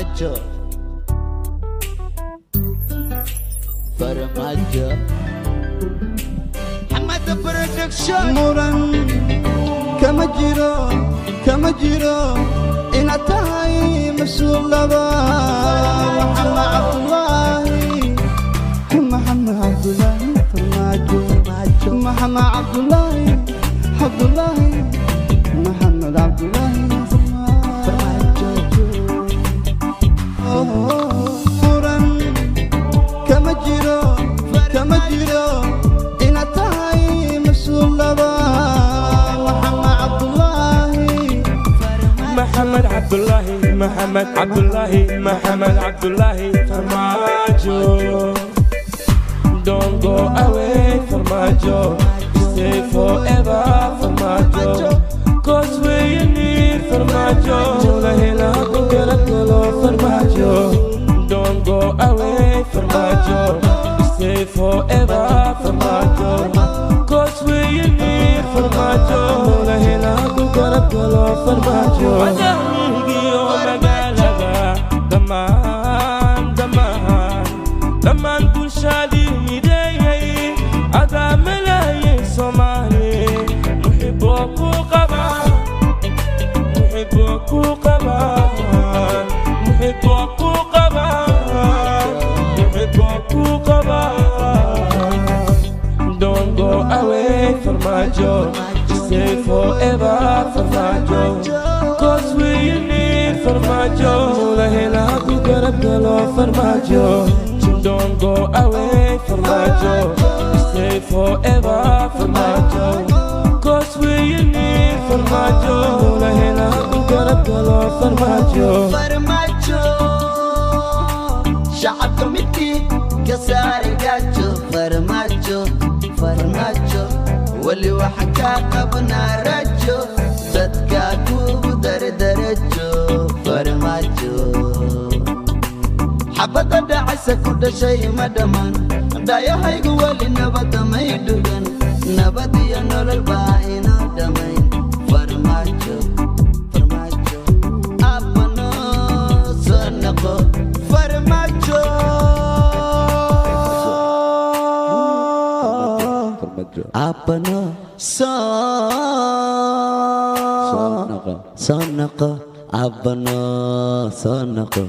Farmajo Farmajo Hamad Production muran kama jiro ina tahay mas'uul laba Muhammad Abdullahi Farmajo Muhammad Abdullahi Muhammad Abdullahi Farmajo muran kama jiro ina tahay mas'uul laba محمد عبد الله Farmajo. Don't go away Farmajo, stay forever Farmajo, cause we need Farmajo, la ilaha illallah Farmajo. Don't go away Farmajo, stay forever Farmajo, cause we need Farmajo, la ilaha illallah Farmajo. Daman bulshadi midayay ada malayin Somali muhibbuku qaba Don't go away Farmajo, stay forever Farmajo, cause we need Farmajo, la ilaha illallah Farmajo. Don't go away Farmajo, stay forever Farmajo, cause we need Farmajo, la ilaha illallah Farmajo. شعبك متي كسار قاجو فرماجو واللي وحكا قبنا رجو صدقاكو درجو فرماجو حبت دعسة كل شيء مدمان دايا هايقو واللي نبت ميدوغن نبت ينول الباين دمين فرماجو أبنو سنقو فرماجو أبنو سنقو أبنو سنقو